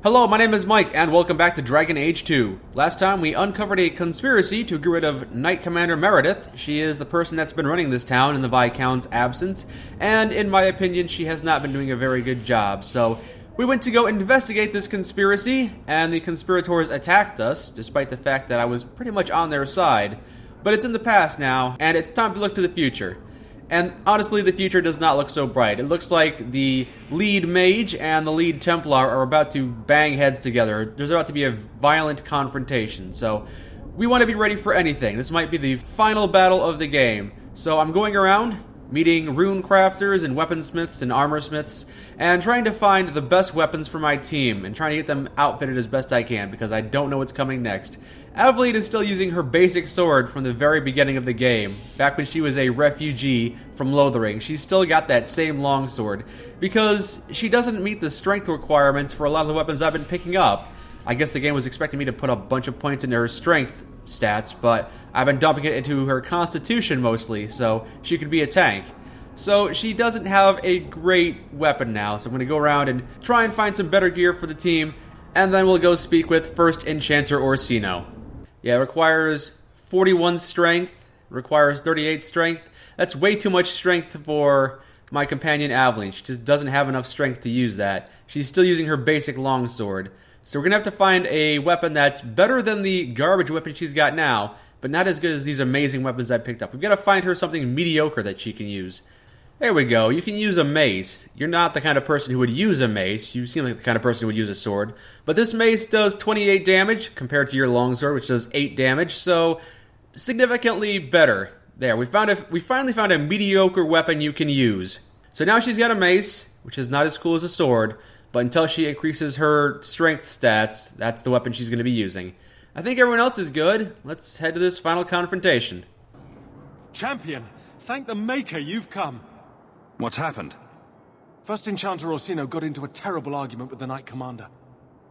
Hello, my name is Mike, and welcome back to Dragon Age 2. Last time, we uncovered a conspiracy to get rid of Knight Commander Meredith. She is the person that's been running this town in the Viscount's absence, and in my opinion, she has not been doing a very good job. So, we went to go investigate this conspiracy, and the conspirators attacked us, despite the fact that I was pretty much on their side. But it's in the past now, and it's time to look to the future. And honestly, the future does not look so bright. It looks like the lead mage and the lead Templar are about to bang heads together. There's about to be a violent confrontation, so we want to be ready for anything. This might be the final battle of the game. So I'm going around, meeting rune crafters and weaponsmiths and armorsmiths, and trying to find the best weapons for my team, and trying to get them outfitted as best I can, because I don't know what's coming next. Aveline is still using her basic sword from the very beginning of the game, back when she was a refugee from Lothering. She's still got that same longsword, because she doesn't meet the strength requirements for a lot of the weapons I've been picking up. I guess the game was expecting me to put a bunch of points into her strength stats, but I've been dumping it into her constitution mostly, so she could be a tank. So she doesn't have a great weapon now, so I'm going to go around and try and find some better gear for the team, and then we'll go speak with first Enchanter Orsino. Yeah, it requires 41 strength, requires 38 strength. That's way too much strength for my companion Aveline. She just doesn't have enough strength to use that. She's still using her basic longsword. So we're going to have to find a weapon that's better than the garbage weapon she's got now, but not as good as these amazing weapons I picked up. We've got to find her something mediocre that she can use. There we go. You can use a mace. You're not the kind of person who would use a mace. You seem like the kind of person who would use a sword. But this mace does 28 damage compared to your longsword, which does 8 damage, so significantly better. There, we finally found a mediocre weapon you can use. So now she's got a mace, which is not as cool as a sword, but until she increases her strength stats, that's the weapon she's going to be using. I think everyone else is good. Let's head to this final confrontation. Champion, thank the Maker you've come. What's happened? First Enchanter Orsino got into a terrible argument with the Knight Commander.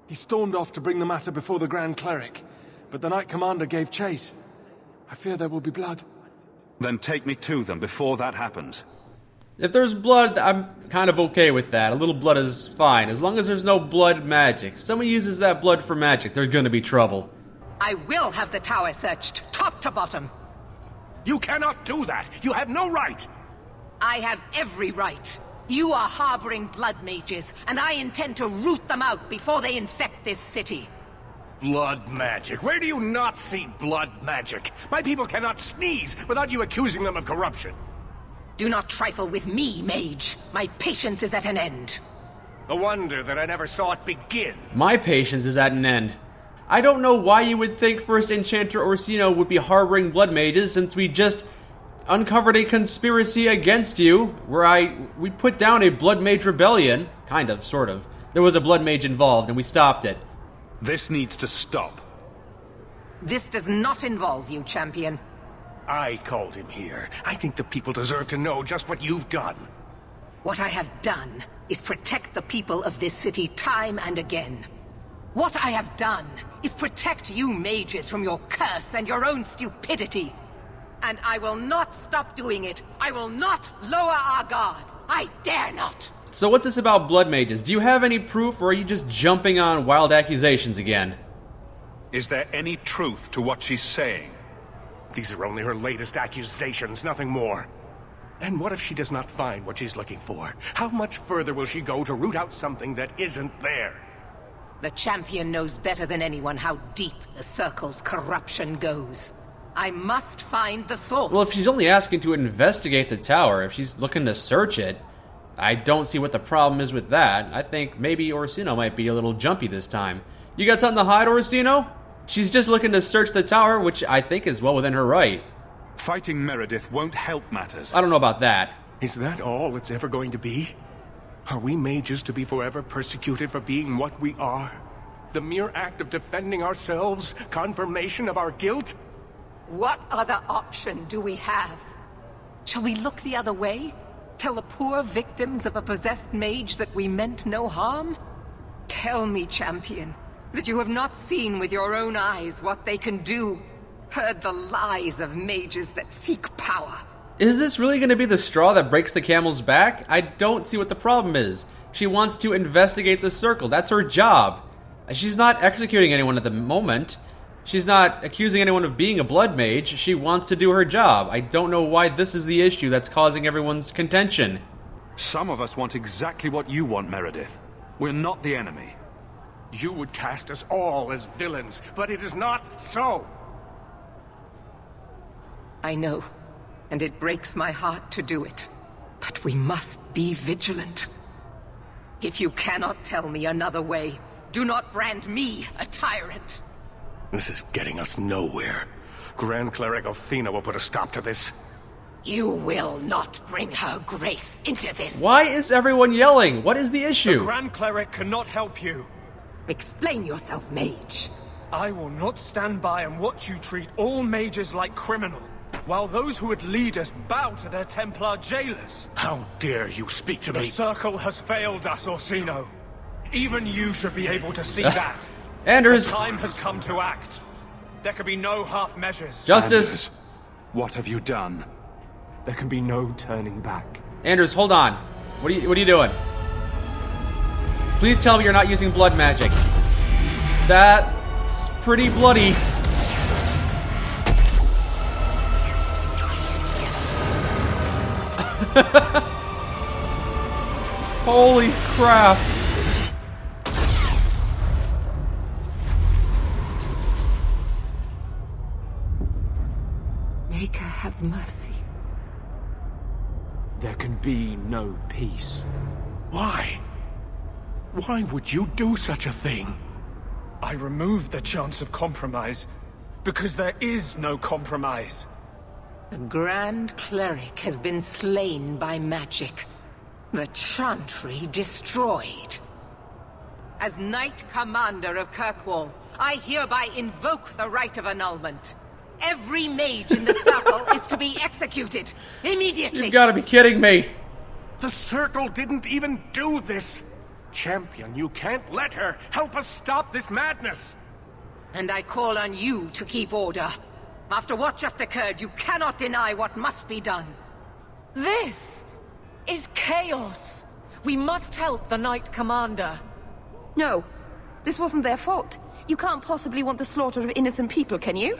He stormed off to bring the matter before the Grand Cleric, but the Knight Commander gave chase. I fear there will be blood. Then take me to them before that happens. If there's blood, I'm kind of okay with that. A little blood is fine, as long as there's no blood magic. If someone uses that blood for magic, there's gonna be trouble. I will have the tower searched, top to bottom. You cannot do that! You have no right! I have every right. You are harboring blood mages, and I intend to root them out before they infect this city. Blood magic? Where do you not see blood magic? My people cannot sneeze without you accusing them of corruption. Do not trifle with me, mage. My patience is at an end. A wonder that I never saw it begin. My patience is at an end. I don't know why you would think First Enchanter Orsino would be harboring blood mages, since we just uncovered a conspiracy against you, where we put down a blood mage rebellion. Kind of, sort of. There was a blood mage involved, and we stopped it. This needs to stop. This does not involve you, champion. I called him here. I think the people deserve to know just what you've done. What I have done is protect the people of this city time and again. What I have done is protect you mages from your curse and your own stupidity. And I will not stop doing it. I will not lower our guard. I dare not. So what's this about blood mages? Do you have any proof, or are you just jumping on wild accusations again? Is there any truth to what she's saying? These are only her latest accusations, nothing more. And what if she does not find what she's looking for? How much further will she go to root out something that isn't there? The champion knows better than anyone how deep the Circle's corruption goes. I must find the source. Well, if she's only asking to investigate the tower, if she's looking to search it, I don't see what the problem is with that. I think maybe Orsino might be a little jumpy this time. You got something to hide, Orsino? She's just looking to search the tower, which I think is well within her right. Fighting Meredith won't help matters. I don't know about that. Is that all it's ever going to be? Are we mages to be forever persecuted for being what we are? The mere act of defending ourselves, confirmation of our guilt? What other option do we have? Shall we look the other way? Tell the poor victims of a possessed mage that we meant no harm? Tell me, champion, that you have not seen with your own eyes what they can do, heard the lies of mages that seek power. Is this really going to be the straw that breaks the camel's back? I don't see what the problem is. She wants to investigate the circle. That's her job. She's not executing anyone at the moment. She's not accusing anyone of being a blood mage. She wants to do her job. I don't know why this is the issue that's causing everyone's contention. Some of us want exactly what you want, Meredith. We're not the enemy. You would cast us all as villains, but it is not so. I know, and it breaks my heart to do it. But we must be vigilant. If you cannot tell me another way, do not brand me a tyrant. This is getting us nowhere. Grand Cleric Orsino will put a stop to this. You will not bring her grace into this. Why is everyone yelling? What is the The issue? Grand Cleric cannot help you. Explain yourself, mage. I will not stand by and watch you treat all mages like criminal, while those who would lead us bow to their Templar jailers. How dare you speak to The me? Circle has failed us, Orsino. Even you should be able to see that. Anders, The time has come to act. There can be no half measures. Justice. What have you done? There can be no turning back. Anders, hold on. What are you doing? Please tell me you're not using blood magic. That's pretty bloody. Holy crap. Make her have mercy. There can be no peace. Why? Why would you do such a thing? I removed the chance of compromise because there is no compromise. The Grand Cleric has been slain by magic. The Chantry destroyed. As Knight Commander of Kirkwall, I hereby invoke the right of annulment. Every mage in the Circle is to be executed immediately. You've got to be kidding me. The Circle didn't even do this. Champion, you can't let her. Help us stop this madness. And I call on you to keep order. After what just occurred, you cannot deny what must be done. This is chaos. We must help the Knight Commander. No, this wasn't their fault. You can't possibly want the slaughter of innocent people, can you?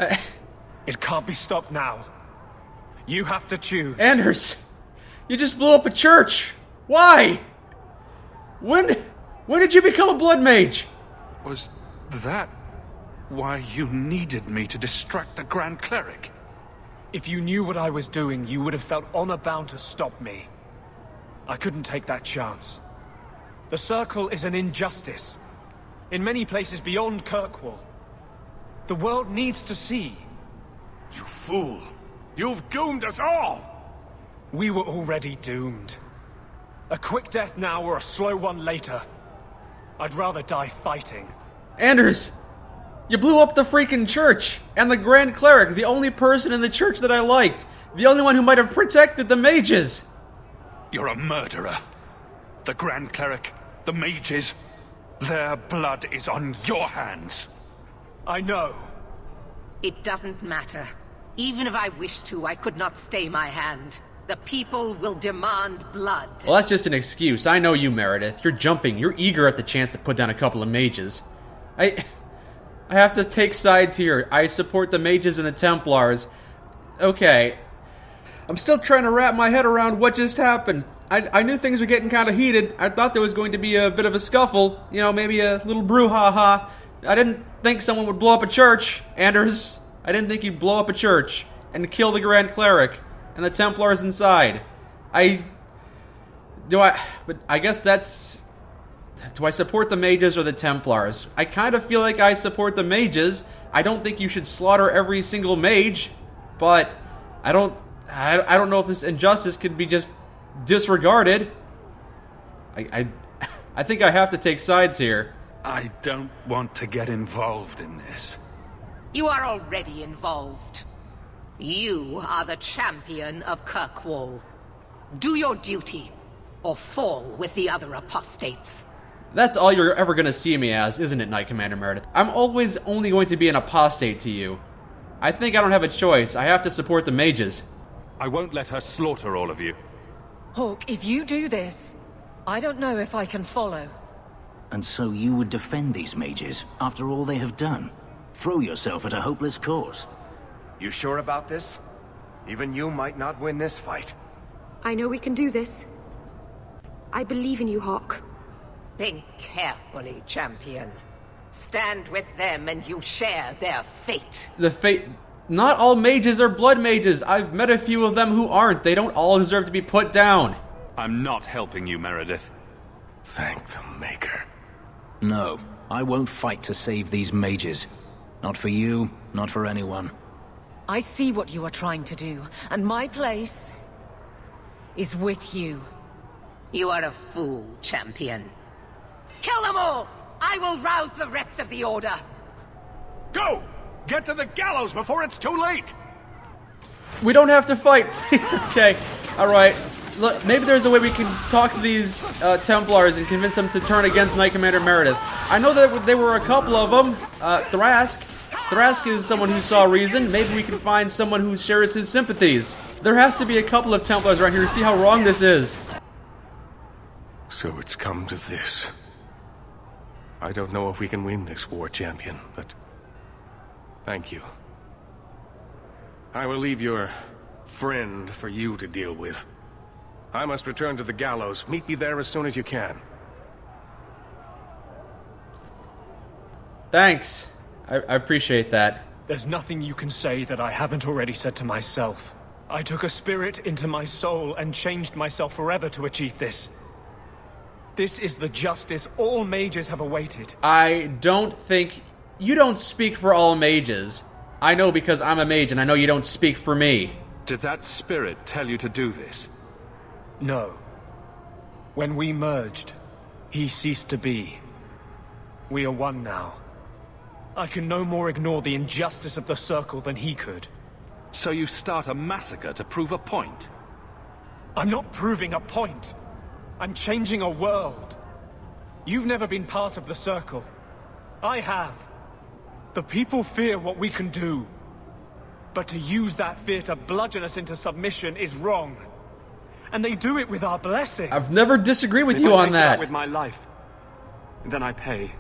It can't be stopped now. You have to choose. Anders, you just blew up a church. Why? When did you become a blood mage? Was that why you needed me to distract the Grand Cleric? If you knew what I was doing, you would have felt honor-bound to stop me. I couldn't take that chance. The Circle is an injustice. In many places beyond Kirkwall. The world needs to see. You fool. You've doomed us all. We were already doomed. A quick death now or a slow one later. I'd rather die fighting. Anders, you blew up the freaking church, and the Grand Cleric, the only person in the church that I liked, the only one who might have protected the mages. You're a murderer. The Grand Cleric, the mages, their blood is on your hands. I know. It doesn't matter. Even if I wished to, I could not stay my hand. The people will demand blood. Well, that's just an excuse. I know you, Meredith. You're jumping. You're eager at the chance to put down a couple of mages. I have to take sides here. I support the mages and the Templars. Okay. I'm still trying to wrap my head around what just happened. I knew things were getting kind of heated. I thought there was going to be a bit of a scuffle. You know, maybe a little brouhaha. I didn't think someone would blow up a church, Anders. I didn't think you'd blow up a church and kill the Grand Cleric and the Templars inside. But I guess that's... Do I support the mages or the Templars? I kind of feel like I support the mages. I don't think you should slaughter every single mage, but I don't know if this injustice could be just disregarded. I think I have to take sides here. I don't want to get involved in this. You are already involved. You are the champion of Kirkwall. Do your duty, or fall with the other apostates. That's all you're ever going to see me as, isn't it, Knight Commander Meredith? I'm always only going to be an apostate to you. I think I don't have a choice. I have to support the mages. I won't let her slaughter all of you. Hawke, if you do this, I don't know if I can follow. And so you would defend these mages, after all they have done? Throw yourself at a hopeless cause? You sure about this? Even you might not win this fight. I know we can do this. I believe in you, Hawke. Think carefully, champion. Stand with them and you share their fate. The fate... Not all mages are blood mages. I've met a few of them who aren't. They don't all deserve to be put down. I'm not helping you, Meredith. Thank the Maker. No, I won't fight to save these mages. Not for you, not for anyone. I see what you are trying to do, and my place is with you. You are a fool, champion. Kill them all! I will rouse the rest of the Order. Go! Get to the gallows before it's too late! We don't have to fight. Okay, alright. Look, maybe there's a way we can talk to these Templars and convince them to turn against Knight Commander Meredith. I know that there were a couple of them. Thrask. Thrask is someone who saw reason. Maybe we can find someone who shares his sympathies. There has to be a couple of Templars around here to see how wrong this is. So it's come to this. I don't know if we can win this war, champion, but... thank you. I will leave your friend for you to deal with. I must return to the gallows. Meet me there as soon as you can. Thanks. I appreciate that. There's nothing you can say that I haven't already said to myself. I took a spirit into my soul and changed myself forever to achieve this. This is the justice all mages have awaited. I don't think... You don't speak for all mages. I know because I'm a mage, and I know you don't speak for me. Did that spirit tell you to do this? No. When we merged, he ceased to be. We are one now. I can no more ignore the injustice of the Circle than he could. So you start a massacre to prove a point? I'm not proving a point. I'm changing a world. You've never been part of the Circle. I have. The people fear what we can do. But to use that fear to bludgeon us into submission is wrong. And they do it with our blessing. I've never disagreed with If you I on take it that. out with my life, then I pay.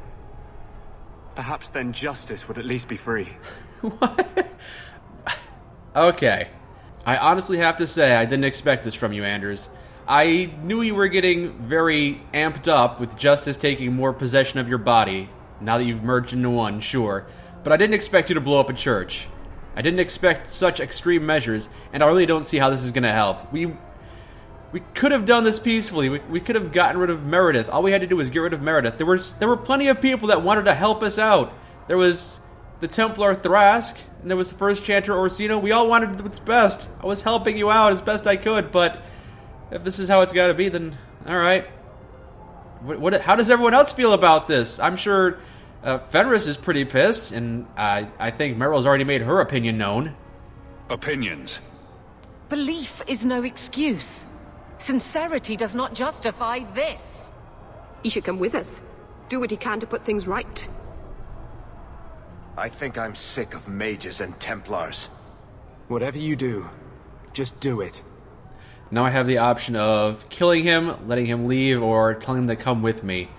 Perhaps then justice would at least be free. What? Okay. I honestly have to say I didn't expect this from you, Anders. I knew you were getting very amped up with justice taking more possession of your body, now that you've merged into one, sure. But I didn't expect you to blow up a church. I didn't expect such extreme measures, and I really don't see how this is going to help. We could have done this peacefully. We could have gotten rid of Meredith. All we had to do was get rid of Meredith. There were plenty of people that wanted to help us out. There was the Templar Thrask, and there was the first Chantry Orsino. We all wanted what's best. I was helping you out as best I could, but if this is how it's got to be, then all right. How does everyone else feel about this? I'm sure Fenris is pretty pissed, and I think Meryl's already made her opinion known. Opinions. Belief is no excuse. Sincerity does not justify this. He should come with us. Do what he can to put things right. I think I'm sick of mages and Templars. Whatever you do, just do it. Now I have the option of killing him, letting him leave, or telling him to come with me.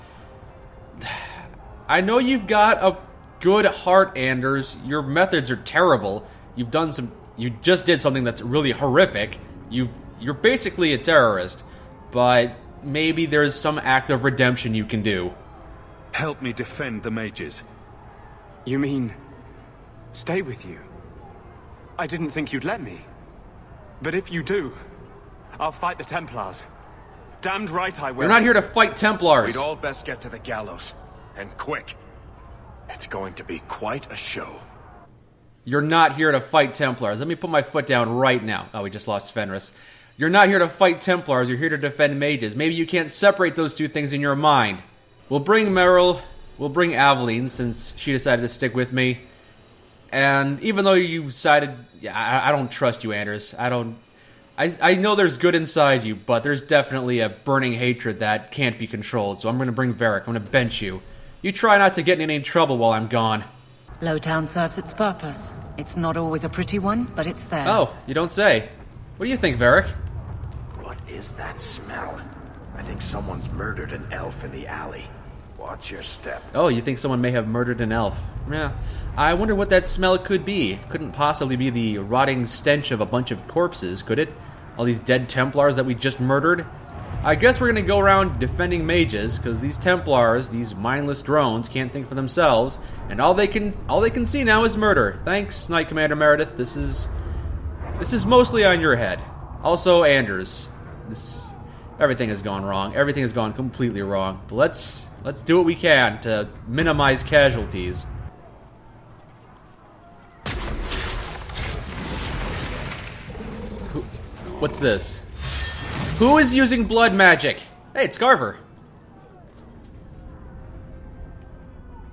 I know you've got a good heart, Anders. Your methods are terrible. You just did something that's really horrific. You're basically a terrorist. But maybe there's some act of redemption you can do. Help me defend the mages. You mean, stay with you? I didn't think you'd let me. But if you do, I'll fight the Templars. Damned right I will. You're not here to fight Templars. We'd all best get to the gallows. And quick. It's going to be quite a show. You're not here to fight Templars. Let me put my foot down right now. Oh, we just lost Fenris. You're not here to fight Templars. You're here to defend mages. Maybe you can't separate those two things in your mind. We'll bring Meryl. We'll bring Aveline, since she decided to stick with me. And even though you decided... I don't trust you, Anders. I know there's good inside you, but there's definitely a burning hatred that can't be controlled. So I'm going to bring Varric. I'm going to bench you. You try not to get in any trouble while I'm gone. Lowtown serves its purpose. It's not always a pretty one, but it's there. Oh, you don't say. What do you think, Varric? What is that smell? I think someone's murdered an elf in the alley. Watch your step. Oh, you think someone may have murdered an elf? Yeah. I wonder what that smell could be. Couldn't possibly be the rotting stench of a bunch of corpses, could it? All these dead Templars that we just murdered? I guess we're gonna go around defending mages, because these Templars, these mindless drones, can't think for themselves, and all they can see now is murder. Thanks, Knight Commander Meredith. This is mostly on your head. Also, Anders. Everything has gone wrong. Everything has gone completely wrong. But let's do what we can to minimize casualties. What's this? Who is using blood magic? Hey, it's Carver.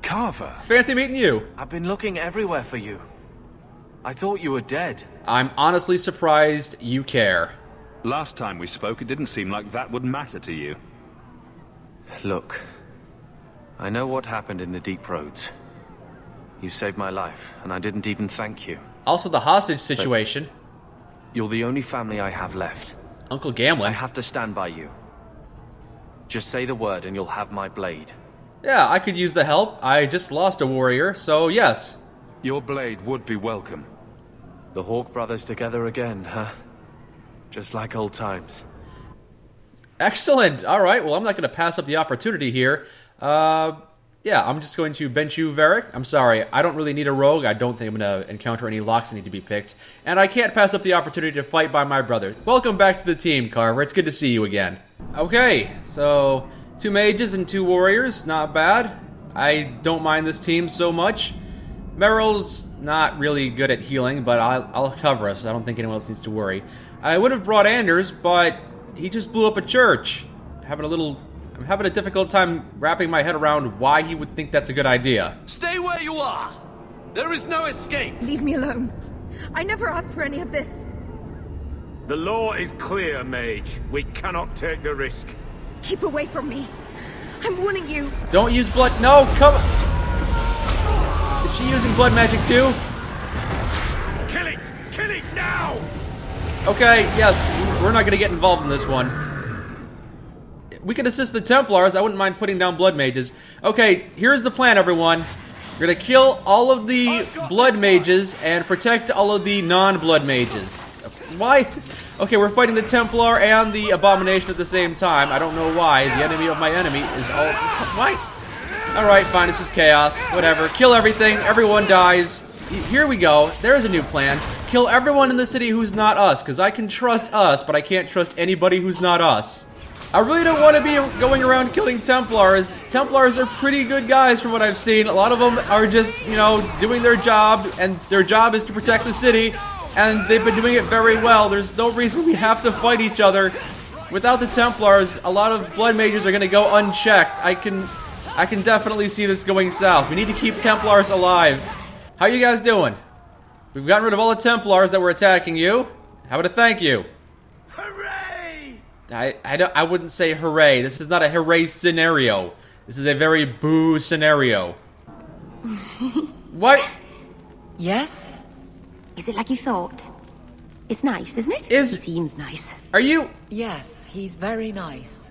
Carver? Fancy meeting you. I've been looking everywhere for you. I thought you were dead. I'm honestly surprised you care. Last time we spoke, it didn't seem like that would matter to you. Look, I know what happened in the Deep Roads. You saved my life, and I didn't even thank you. Also, the hostage situation. You're the only family I have left. Uncle Gamlin. I have to stand by you. Just say the word and you'll have my blade. Yeah, I could use the help. I just lost a warrior, so yes. Your blade would be welcome. The Hawke brothers together again, huh? Just like old times. Excellent. All right, well, I'm not going to pass up the opportunity here. Yeah, I'm just going to bench you, Varric. I'm sorry, I don't really need a rogue. I don't think I'm going to encounter any locks that need to be picked. And I can't pass up the opportunity to fight by my brother. Welcome back to the team, Carver. It's good to see you again. Okay, so 2 mages and 2 warriors. Not bad. I don't mind this team so much. Meryl's not really good at healing, but I'll cover us. I don't think anyone else needs to worry. I would have brought Anders, but he just blew up a church. I'm having a difficult time wrapping my head around why he would think that's a good idea. Stay where you are! There is no escape! Leave me alone. I never asked for any of this. The law is clear, mage. We cannot take the risk. Keep away from me. I'm warning you. Don't use blood. No, come. Is she using blood magic too? Kill it! Kill it now! Okay, yes, we're not going to get involved in this one. We can assist the Templars. I wouldn't mind putting down blood mages. Okay, here's the plan, everyone. We're going to kill all of the blood mages and protect all of the non-blood mages. Why? Okay, we're fighting the Templar and the Abomination at the same time. I don't know why. The enemy of my enemy is all... Why? Alright, fine, it's just chaos. Whatever. Kill everything. Everyone dies. Here we go. There's a new plan. Kill everyone in the city who's not us, because I can trust us, but I can't trust anybody who's not us. I really don't want to be going around killing Templars. Templars are pretty good guys from what I've seen. A lot of them are just, you know, doing their job, and their job is to protect the city, and they've been doing it very well. There's no reason we have to fight each other. Without the Templars, a lot of blood mages are going to go unchecked. I can definitely see this going south. We need to keep Templars alive. How you guys doing? We've gotten rid of all the Templars that were attacking you. How about a thank you? I wouldn't say hooray. This is not a hooray scenario. This is a very boo scenario. What? Yes? Is it like you thought? It's nice, isn't it? He seems nice. Are you? Yes, he's very nice.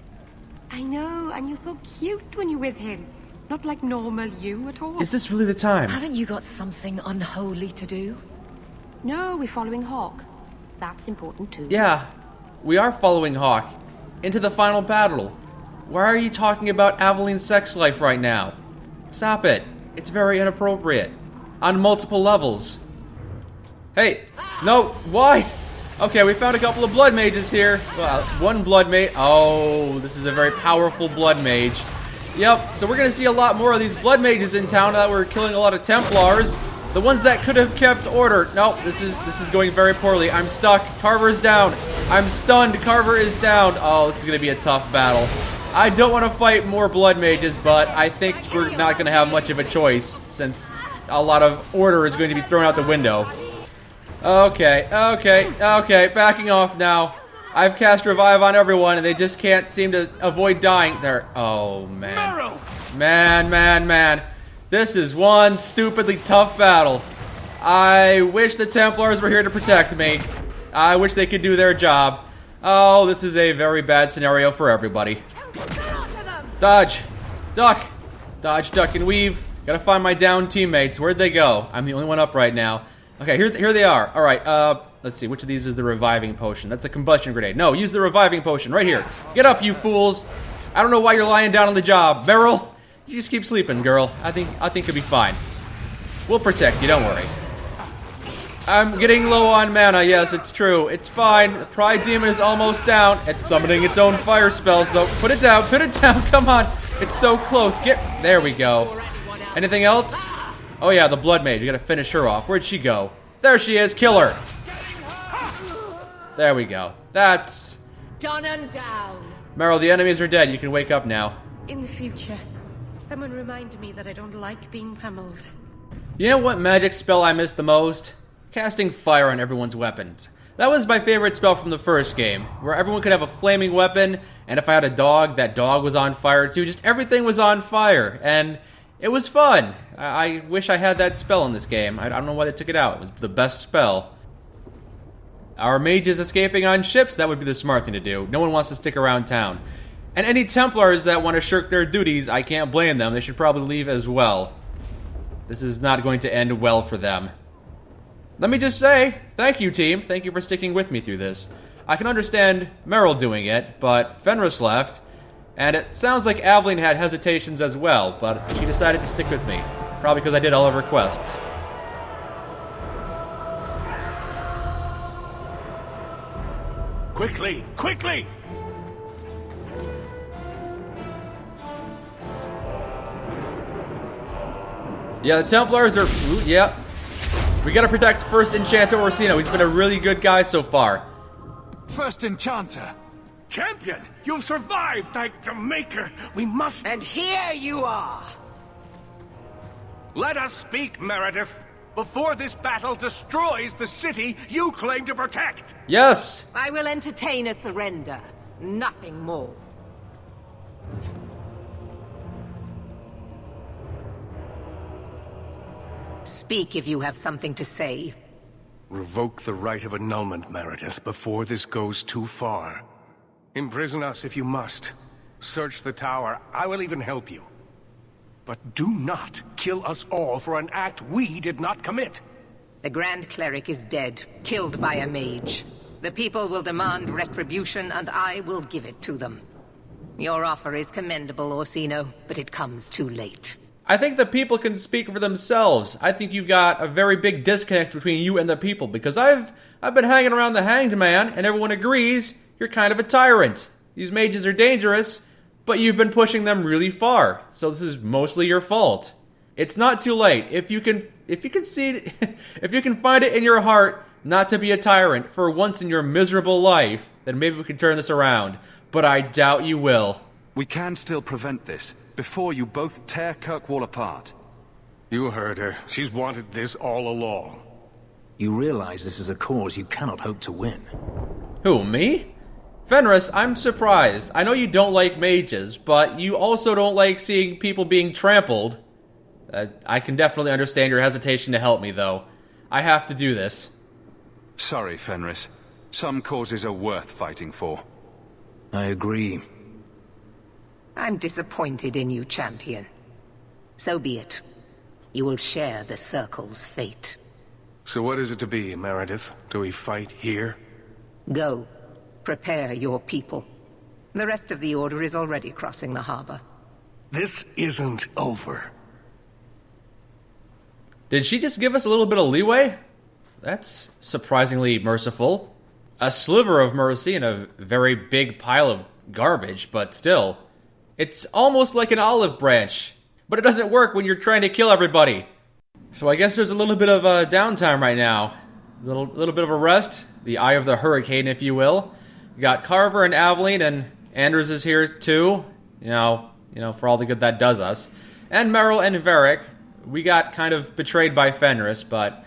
I know, and you're so cute when you're with him. Not like normal you at all. Is this really the time? Haven't you got something unholy to do? No, we're following Hawke. That's important too. Yeah, we are following Hawke into the final battle. Why are you talking about Aveline's sex life right now? Stop it. It's very inappropriate. On multiple levels. Hey, no, why? Okay, we found a couple of blood mages here. Well, one blood mage. Oh, this is a very powerful blood mage. Yep, so we're going to see a lot more of these blood mages in town now that we're killing a lot of Templars. The ones that could have kept order. Nope, this is going very poorly. I'm stuck. Carver's down. I'm stunned. Carver is down. Oh, this is going to be a tough battle. I don't want to fight more blood mages, but I think we're not going to have much of a choice since a lot of order is going to be thrown out the window. Okay, backing off now. I've cast Revive on everyone, and they just can't seem to avoid dying. There. Oh, man. Man. This is one stupidly tough battle. I wish the Templars were here to protect me. I wish they could do their job. Oh, this is a very bad scenario for everybody. Dodge. Duck. Dodge, duck, and weave. Gotta find my downed teammates. Where'd they go? I'm the only one up right now. Okay, here they are. Alright, let's see. Which of these is the reviving potion? That's a combustion grenade. No, use the reviving potion. Right here. Get up, you fools. I don't know why you're lying down on the job. Beryl, you just keep sleeping, girl. I think you'll be fine. We'll protect you, don't worry. I'm getting low on mana. Yes, it's true. It's fine. The Pride Demon is almost down. It's summoning its own fire spells, though. Put it down. Come on. It's so close. There we go. Anything else? Oh yeah, the Blood Mage. We gotta finish her off. Where'd she go? There she is. Kill her. There we go. That's... Done and down. Meryl, the enemies are dead. You can wake up now. In the future, someone remind me that I don't like being pummeled. You know what magic spell I miss the most? Casting fire on everyone's weapons. That was my favorite spell from the first game, where everyone could have a flaming weapon, and if I had a dog, that dog was on fire too. Just everything was on fire, and it was fun. I wish I had that spell in this game. I don't know why they took it out. It was the best spell. Our mages escaping on ships, that would be the smart thing to do. No one wants to stick around town. And any Templars that want to shirk their duties, I can't blame them. They should probably leave as well. This is not going to end well for them. Let me just say, thank you, team. Thank you for sticking with me through this. I can understand Meryl doing it, but Fenris left, and it sounds like Aveline had hesitations as well, but she decided to stick with me. Probably because I did all of her quests. Quickly! Quickly! Yeah, the Templars are... Ooh, yeah. We gotta protect First Enchanter Orsino. He's been a really good guy so far. First Enchanter! Champion! You've survived, thank the Maker! We must... And here you are! Let us speak, Meredith, before this battle destroys the city you claim to protect! Yes! I will entertain a surrender. Nothing more. Speak if you have something to say. Revoke the right of annulment, Meredith, before this goes too far. Imprison us if you must. Search the tower. I will even help you. But do not kill us all for an act we did not commit. The Grand Cleric is dead, killed by a mage. The people will demand retribution, and I will give it to them. Your offer is commendable, Orsino, but it comes too late. I think the people can speak for themselves. I think you got a very big disconnect between you and the people, because I've been hanging around the Hanged Man, and everyone agrees you're kind of a tyrant. These mages are dangerous, but you've been pushing them really far, so this is mostly your fault. It's not too late. If you can see, if you can find it in your heart not to be a tyrant for once in your miserable life, then maybe we can turn this around. But I doubt you will. We can still prevent this, before you both tear Kirkwall apart. You heard her. She's wanted this all along. You realize this is a cause you cannot hope to win. Who, me? Fenris, I'm surprised. I know you don't like mages, but you also don't like seeing people being trampled. I can definitely understand your hesitation to help me, though. I have to do this. Sorry, Fenris. Some causes are worth fighting for. I agree. I'm disappointed in you, champion. So be it. You will share the Circle's fate. So what is it to be, Meredith? Do we fight here? Go. Prepare your people. The rest of the Order is already crossing the harbor. This isn't over. Did she just give us a little bit of leeway? That's surprisingly merciful. A sliver of mercy in a very big pile of garbage, but still. It's almost like an olive branch, but it doesn't work when you're trying to kill everybody. So I guess there's a little bit of downtime right now. A little bit of a rest. The eye of the hurricane, if you will. We got Carver and Aveline, and Anders is here too. You know, for all the good that does us. And Meryl and Varric. We got kind of betrayed by Fenris, but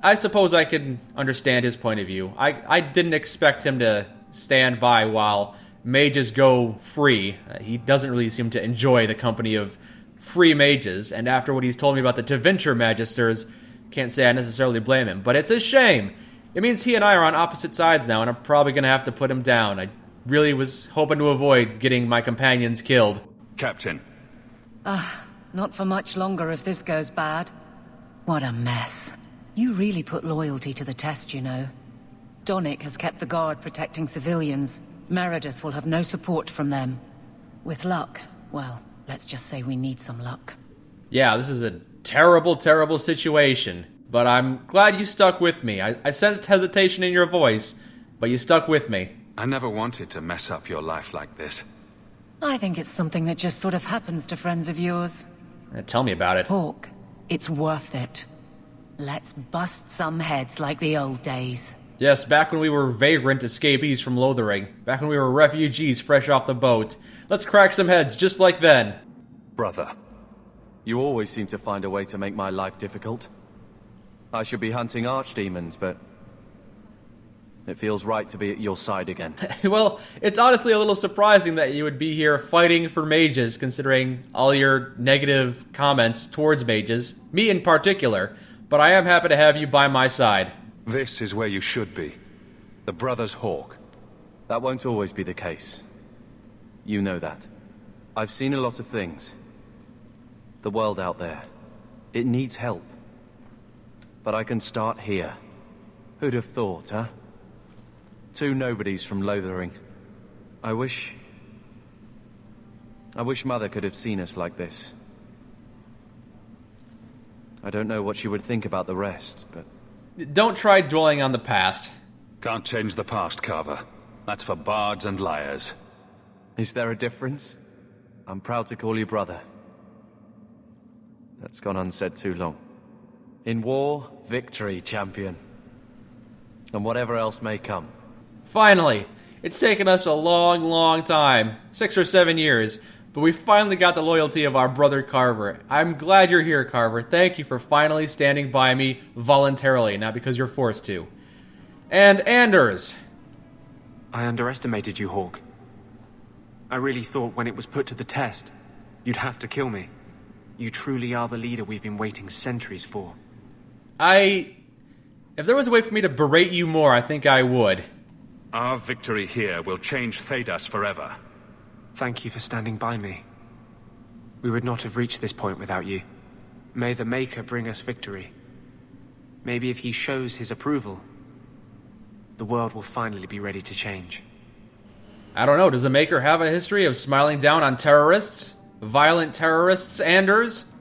I suppose I can understand his point of view. I didn't expect him to stand by while mages go free. He doesn't really seem to enjoy the company of free mages, and after what he's told me about the Tevinter Magisters, can't say I necessarily blame him. But it's a shame. It means he and I are on opposite sides now, and I'm probably going to have to put him down. I really was hoping to avoid getting my companions killed. Captain, Not for much longer if this goes bad. What a mess. You really put loyalty to the test, you know. Donnic has kept the guard protecting civilians. Meredith will have no support from them. With luck, well, let's just say we need some luck. Yeah, this is a terrible, terrible situation. But I'm glad you stuck with me. I sensed hesitation in your voice, but you stuck with me. I never wanted to mess up your life like this. I think it's something that just sort of happens to friends of yours. Tell me about it. Hawke, it's worth it. Let's bust some heads like the old days. Yes, back when we were vagrant escapees from Lothering. Back when we were refugees fresh off the boat. Let's crack some heads just like then. Brother, you always seem to find a way to make my life difficult. I should be hunting archdemons, but it feels right to be at your side again. Well, it's honestly a little surprising that you would be here fighting for mages, considering all your negative comments towards mages, me in particular, but I am happy to have you by my side. This is where you should be. The Brothers Hawke. That won't always be the case. You know that. I've seen a lot of things. The world out there. It needs help. But I can start here. Who'd have thought, huh? 2 nobodies from Lothering. I wish Mother could have seen us like this. I don't know what she would think about the rest, but... Don't try dwelling on the past. Can't change the past, Carver. That's for bards and liars. Is there a difference? I'm proud to call you brother. That's gone unsaid too long. In war, victory, champion. And whatever else may come. Finally! It's taken us a long, long time. 6 or 7 years. But we finally got the loyalty of our brother Carver. I'm glad you're here, Carver. Thank you for finally standing by me voluntarily, not because you're forced to. And Anders! I underestimated you, Hawke. I really thought when it was put to the test, you'd have to kill me. You truly are the leader we've been waiting centuries for. If there was a way for me to berate you more, I think I would. Our victory here will change Thedas forever. Thank you for standing by me. We would not have reached this point without you. May the Maker bring us victory. Maybe if he shows his approval, the world will finally be ready to change. I don't know, does the Maker have a history of smiling down on terrorists? Violent terrorists, Anders?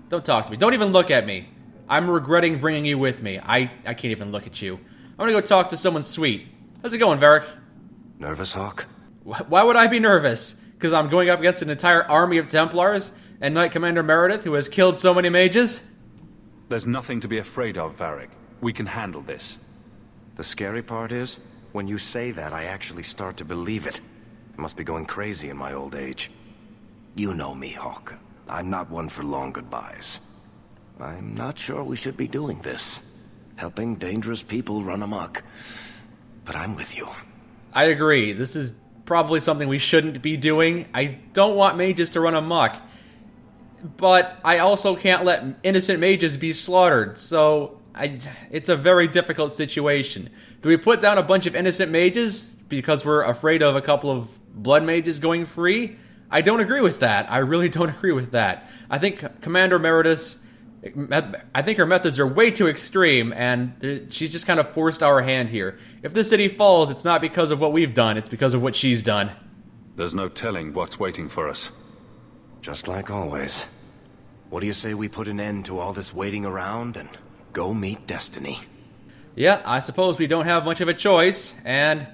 Don't talk to me. Don't even look at me. I'm regretting bringing you with me. I can't even look at you. I'm gonna go talk to someone sweet. How's it going, Varric? Nervous, Hawke? Why would I be nervous? Because I'm going up against an entire army of Templars and Knight Commander Meredith, who has killed so many mages? There's nothing to be afraid of, Varric. We can handle this. The scary part is, when you say that, I actually start to believe it. I must be going crazy in my old age. You know me, Hawke. I'm not one for long goodbyes. I'm not sure we should be doing this. Helping dangerous people run amok. But I'm with you. I agree. This is probably something we shouldn't be doing. I don't want mages to run amok. But I also can't let innocent mages be slaughtered, so it's a very difficult situation. Do we put down a bunch of innocent mages because we're afraid of a couple of blood mages going free? I don't agree with that. I really don't agree with that. I think Commander Meredith, I think her methods are way too extreme, and she's just kind of forced our hand here. If this city falls, it's not because of what we've done, it's because of what she's done. There's no telling what's waiting for us. Just like always. What do you say we put an end to all this waiting around and go meet destiny? Yeah, I suppose we don't have much of a choice, and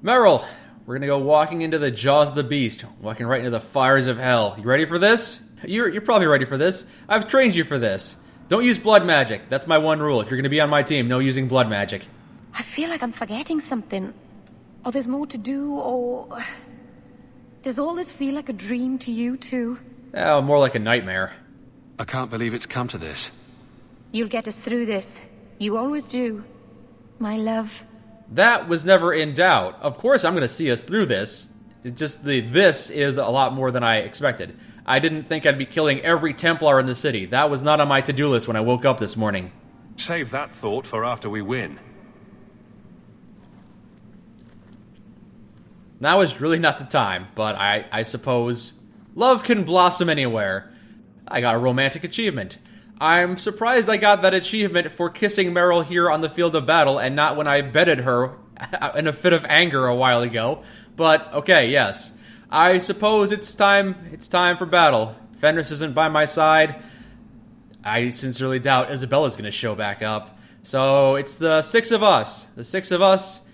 Merrill, we're gonna go walking into the jaws of the beast, walking right into the fires of hell. You ready for this? You're probably ready for this. I've trained you for this. Don't use blood magic. That's my one rule. If you're gonna be on my team, no using blood magic. I feel like I'm forgetting something. Or there's more to do, or... Does all this feel like a dream to you, too? Oh, more like a nightmare. I can't believe it's come to this. You'll get us through this. You always do. My love. That was never in doubt. Of course I'm gonna see us through this. It's just this is a lot more than I expected. I didn't think I'd be killing every Templar in the city. That was not on my to-do list when I woke up this morning. Save that thought for after we win. Now is really not the time, but I suppose Love can blossom anywhere. I got a romantic achievement. I'm surprised I got that achievement for kissing Meryl here on the field of battle and not when I bedded her in a fit of anger a while ago. But, okay, yes. I suppose it's time for battle. Fenris isn't by my side. I sincerely doubt Isabella's going to show back up. So it's the six of us. The six of us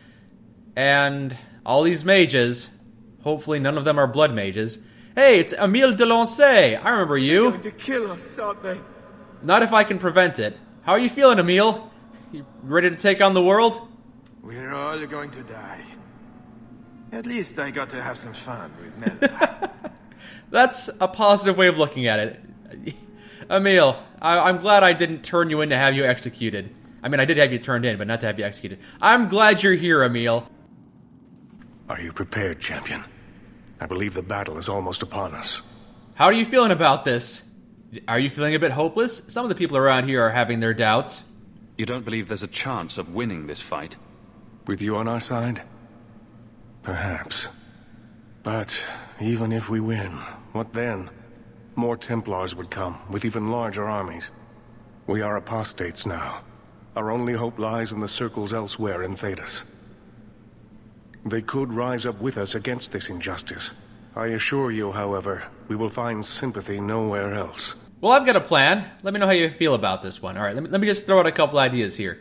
and all these mages. Hopefully none of them are blood mages. Hey, it's Emile de Lancey. I remember you. They're going to kill us, aren't they? Not if I can prevent it. How are you feeling, Emile? You ready to take on the world? We're all going to die. At least I got to have some fun with Meredith. That's a positive way of looking at it. Emile, I'm glad I didn't turn you in to have you executed. I mean, I did have you turned in, but not to have you executed. I'm glad you're here, Emile. Are you prepared, champion? I believe the battle is almost upon us. How are you feeling about this? Are you feeling a bit hopeless? Some of the people around here are having their doubts. You don't believe there's a chance of winning this fight? With you on our side? Perhaps. But even if we win, what then? More Templars would come, with even larger armies. We are apostates now. Our only hope lies in the circles elsewhere in Thedas. They could rise up with us against this injustice. I assure you, however, we will find sympathy nowhere else. Well, I've got a plan. Let me know how you feel about this one. All right, let me just throw out a couple ideas here.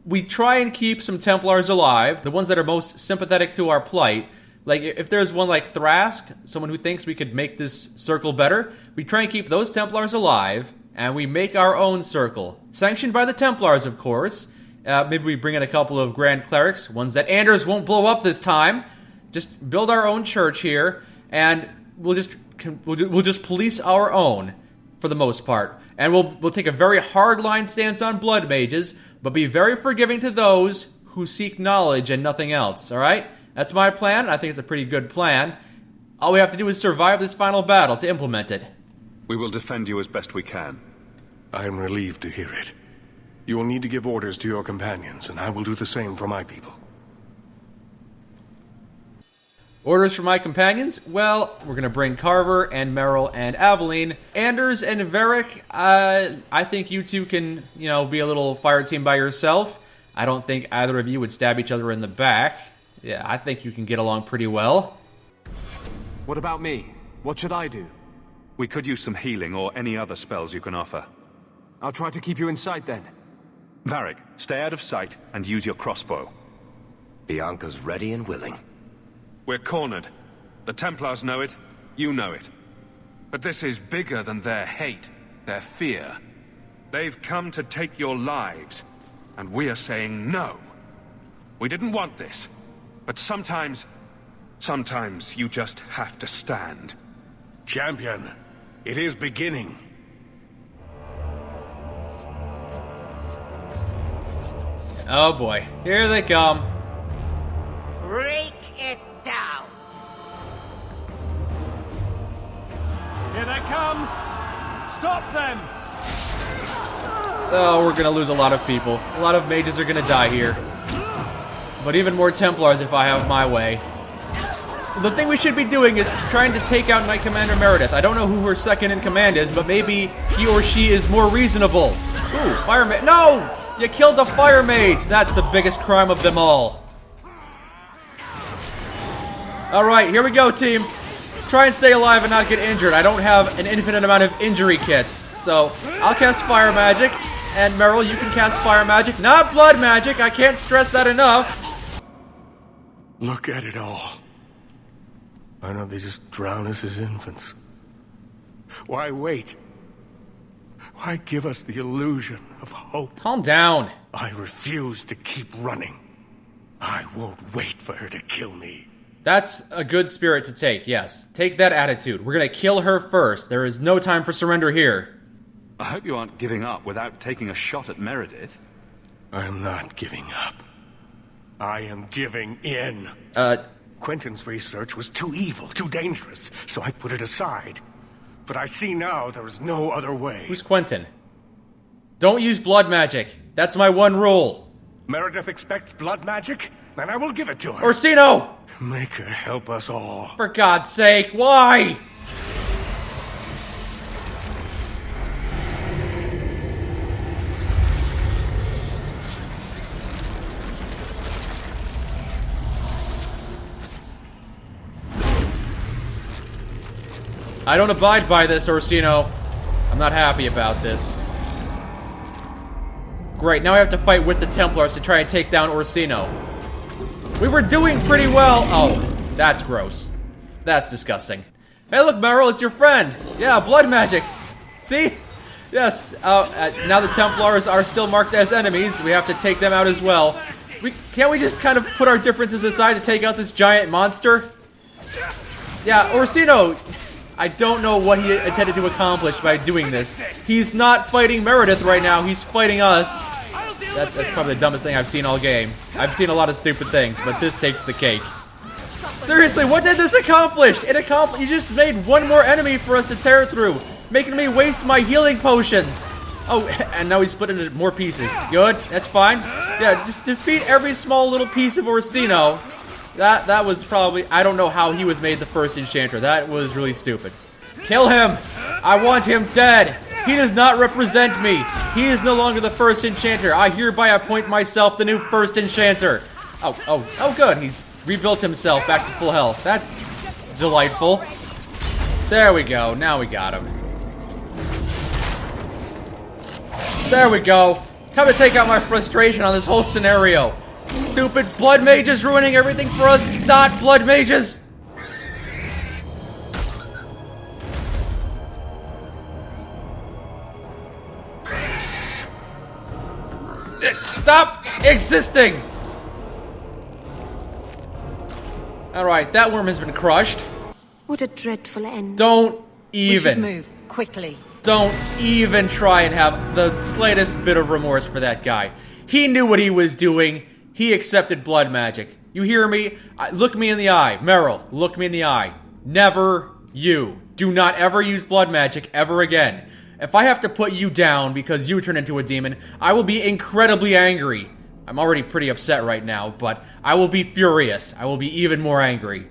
We try and keep some Templars alive, the ones that are most sympathetic to our plight. Like, if there's one like Thrask, someone who thinks we could make this circle better, we try and keep those Templars alive, and we make our own circle. Sanctioned by the Templars, of course. Maybe we bring in a couple of Grand Clerics, ones that Anders won't blow up this time. Just build our own church here, and we'll just police our own, for the most part. And we'll take a very hard-line stance on blood mages, but be very forgiving to those who seek knowledge and nothing else, alright? That's my plan. I think it's a pretty good plan. All we have to do is survive this final battle to implement it. We will defend you as best we can. I am relieved to hear it. You will need to give orders to your companions, and I will do the same for my people. Orders for my companions? Well, we're going to bring Carver and Meryl and Aveline. Anders and Varric, I think you two can, be a little fire team by yourself. I don't think either of you would stab each other in the back. Yeah, I think you can get along pretty well. What about me? What should I do? We could use some healing or any other spells you can offer. I'll try to keep you in sight then. Varric, stay out of sight and use your crossbow. Bianca's ready and willing. We're cornered. The Templars know it, you know it. But this is bigger than their hate, their fear. They've come to take your lives, and we are saying no. We didn't want this, but sometimes you just have to stand. Champion, it is beginning. Oh boy, here they come. Break it down. Here they come! Stop them! Oh, we're gonna lose a lot of people. A lot of mages are gonna die here. But even more Templars if I have my way. The thing we should be doing is trying to take out Knight Commander Meredith. I don't know who her second in command is, but maybe he or she is more reasonable. Ooh, fire mage. No! You killed the fire mage! That's the biggest crime of them all. Alright, here we go, team. Try and stay alive and not get injured. I don't have an infinite amount of injury kits. So, I'll cast fire magic. And Meryl, you can cast fire magic. Not blood magic. I can't stress that enough. Look at it all. Why don't they just drown us as infants? Why wait? Why give us the illusion of hope? Calm down. I refuse to keep running. I won't wait for her to kill me. That's a good spirit to take, yes. Take that attitude. We're gonna kill her first. There is no time for surrender here. I hope you aren't giving up without taking a shot at Meredith. I am not giving up. I am giving in. Quentin's research was too evil, too dangerous, so I put it aside. But I see now there is no other way. Who's Quentin? Don't use blood magic. That's my one rule. Meredith expects blood magic? Then I will give it to her. Orsino! Make her help us all. For God's sake, why? I don't abide by this, Orsino. I'm not happy about this. Great, now I have to fight with the Templars to try and take down Orsino. We were doing pretty well. Oh, that's gross. That's disgusting. Hey, look, Meryl, it's your friend. Yeah, blood magic. See? Yes. Now the Templars are still marked as enemies. We have to take them out as well. Can't we just kind of put our differences aside to take out this giant monster? Yeah, Orsino, I don't know what he intended to accomplish by doing this. He's not fighting Meredith right now. He's fighting us. That's probably the dumbest thing I've seen all game. I've seen a lot of stupid things, but this takes the cake. Seriously, what did this accomplish? You just made one more enemy for us to tear through, making me waste my healing potions. Oh, and now he's split into more pieces. Good, that's fine. Yeah, just defeat every small little piece of Orsino. That was probably... I don't know how he was made the first enchanter. That was really stupid. Kill him! I want him dead! He does not represent me! He is no longer the first enchanter. I hereby appoint myself the new first enchanter. Oh, good. He's rebuilt himself back to full health. That's delightful. There we go. Now we got him. There we go. Time to take out my frustration on this whole scenario. Stupid blood mages ruining everything for us. Not blood mages. Stop existing. Alright, that worm has been crushed. What a dreadful end. Don't even. We should move quickly. Don't even try and have the slightest bit of remorse for that guy. He knew what he was doing. He accepted blood magic. You hear me? Look me in the eye. Meryl, look me in the eye. Never you. Do not ever use blood magic ever again. If I have to put you down because you turn into a demon, I will be incredibly angry. I'm already pretty upset right now, but I will be furious. I will be even more angry.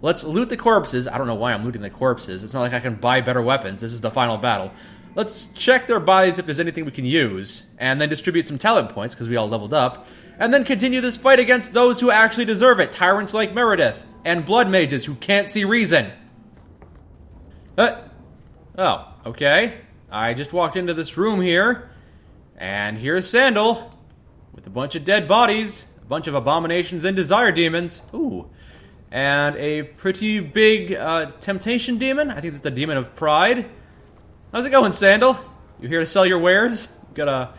Let's loot the corpses. I don't know why I'm looting the corpses. It's not like I can buy better weapons. This is the final battle. Let's check their bodies if there's anything we can use, and then distribute some talent points because we all leveled up, and then continue this fight against those who actually deserve it. Tyrants like Meredith, and blood mages who can't see reason. Oh, okay. I just walked into this room here, and here's Sandal, with a bunch of dead bodies, a bunch of abominations and desire demons. Ooh. And a pretty big temptation demon. I think that's a demon of pride. How's it going, Sandal? You here to sell your wares? Gotta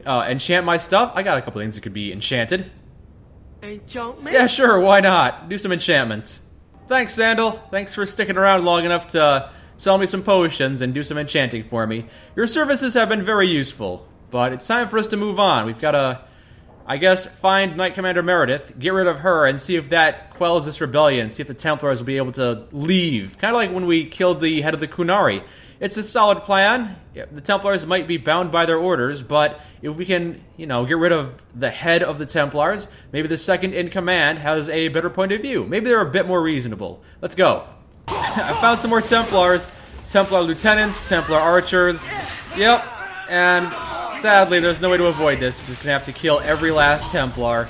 enchant my stuff? I got a couple things that could be enchanted. Enchantment? Yeah, sure, why not? Do some enchantments. Thanks, Sandal. Thanks for sticking around long enough to sell me some potions and do some enchanting for me. Your services have been very useful, but it's time for us to move on. We've gotta, I guess, find Knight Commander Meredith, get rid of her, and see if that quells this rebellion, see if the Templars will be able to leave. Kind of like when we killed the head of the Kunari. It's a solid plan. The Templars might be bound by their orders, but if we can, get rid of the head of the Templars, maybe the second in command has a better point of view. Maybe they're a bit more reasonable. Let's go. I found some more Templars. Templar lieutenants, Templar archers. Yep. And sadly, there's no way to avoid this. We're just gonna have to kill every last Templar.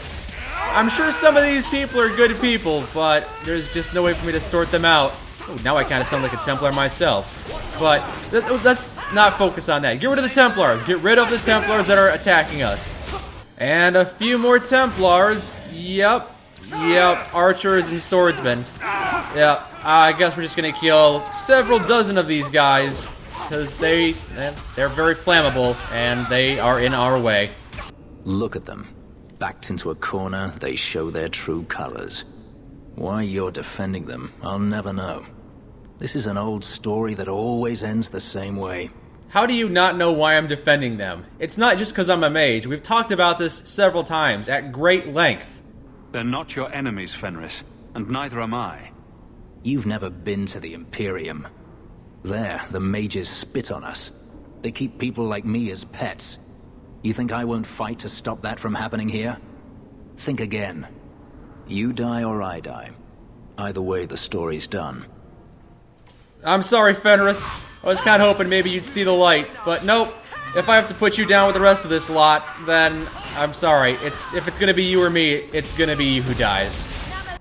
I'm sure some of these people are good people, but there's just no way for me to sort them out. Oh, now I kind of sound like a Templar myself. But let's not focus on that. Get rid of the Templars. Get rid of the Templars that are attacking us. And a few more Templars. Yep. Archers and swordsmen. Yep. I guess we're just gonna kill several dozen of these guys because they're very flammable and they are in our way. Look at them. Backed into a corner, they show their true colors. Why you're defending them, I'll never know. This is an old story that always ends the same way. How do you not know why I'm defending them? It's not just because I'm a mage. We've talked about this several times, at great length. They're not your enemies, Fenris, and neither am I. You've never been to the Imperium. There, the mages spit on us. They keep people like me as pets. You think I won't fight to stop that from happening here? Think again. You die or I die. Either way, the story's done. I'm sorry, Fenris. I was kind of hoping maybe you'd see the light, but nope. If I have to put you down with the rest of this lot, then I'm sorry. If it's gonna be you or me, it's gonna be you who dies.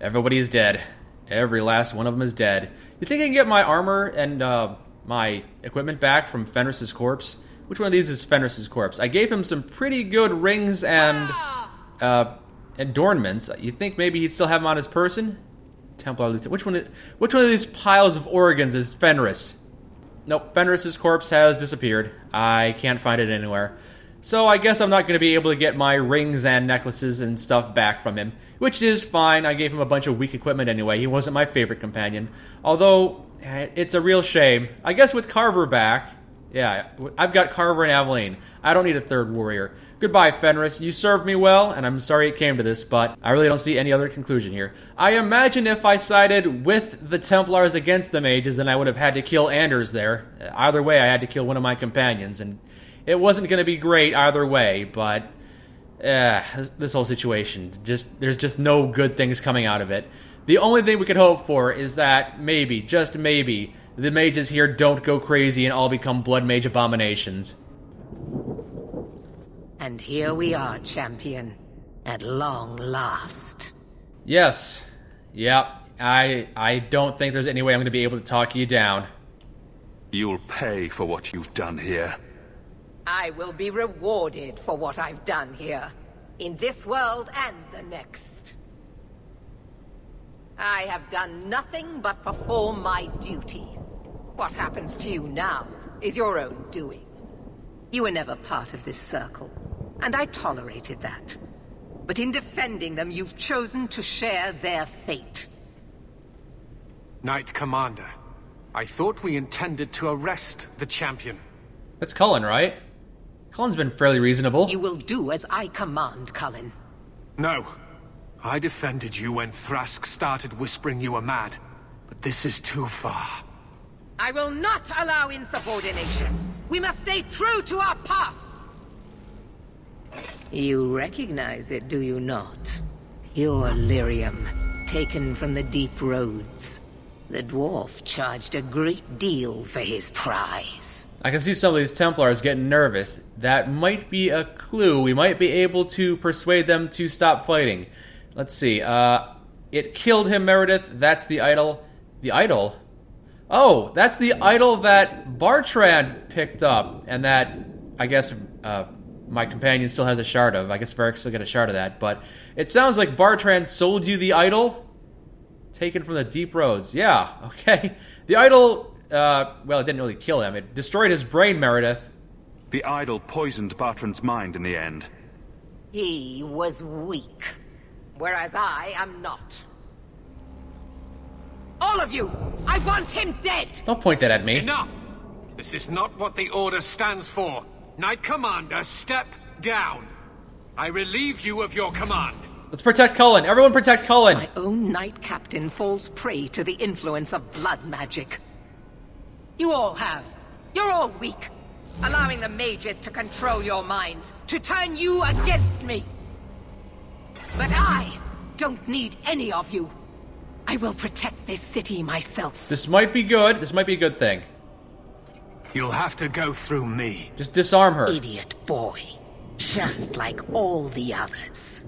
Everybody's dead. Every last one of them is dead. You think I can get my armor and my equipment back from Fenris's corpse? Which one of these is Fenris's corpse? I gave him some pretty good rings and adornments. You think maybe he'd still have them on his person? Templar Lieutenant. Which one of these piles of organs is Fenris? Nope, Fenris's corpse has disappeared. I can't find it anywhere. So I guess I'm not going to be able to get my rings and necklaces and stuff back from him. Which is fine. I gave him a bunch of weak equipment anyway. He wasn't my favorite companion. Although, it's a real shame. I guess with Carver back... Yeah, I've got Carver and Aveline. I don't need a third warrior. Goodbye, Fenris. You served me well, and I'm sorry it came to this, but I really don't see any other conclusion here. I imagine if I sided with the Templars against the mages, then I would have had to kill Anders there. Either way, I had to kill one of my companions, and it wasn't going to be great either way, but... this whole situation, there's just no good things coming out of it. The only thing we could hope for is that maybe, just maybe, the mages here don't go crazy and all become blood mage abominations. And here we are, champion. At long last. Yes. Yep. I don't think there's any way I'm going to be able to talk you down. You'll pay for what you've done here. I will be rewarded for what I've done here. In this world and the next. I have done nothing but perform my duty. What happens to you now is your own doing. You were never part of this circle, and I tolerated that. But in defending them, you've chosen to share their fate. Knight Commander, I thought we intended to arrest the champion. That's Cullen, right? Cullen's been fairly reasonable. You will do as I command, Cullen. No. I defended you when Thrask started whispering you were mad. But this is too far. I will not allow insubordination. We must stay true to our path. You recognize it, do you not? Pure lyrium, taken from the deep roads. The dwarf charged a great deal for his prize. I can see some of these Templars getting nervous. That might be a clue. We might be able to persuade them to stop fighting. Let's see. It killed him, Meredith. That's the idol. The idol? Oh, that's the idol that Bartrand picked up, and that, I guess, my companion still has a shard of. I guess Varric's still got a shard of that, but it sounds like Bartrand sold you the idol? Taken from the deep roads. Yeah, okay. The idol, well, it didn't really kill him. It destroyed his brain, Meredith. The idol poisoned Bartrand's mind in the end. He was weak, whereas I am not. All of you! I want him dead! Don't point that at me. Enough! This is not what the Order stands for. Knight Commander, step down. I relieve you of your command. Let's protect Cullen. Everyone protect Cullen. My own Knight Captain falls prey to the influence of blood magic. You all have. You're all weak. Allowing the mages to control your minds, to turn you against me. But I don't need any of you. I will protect this city myself. This might be good. This might be a good thing. You'll have to go through me. Just disarm her. Idiot boy. Just like all the others.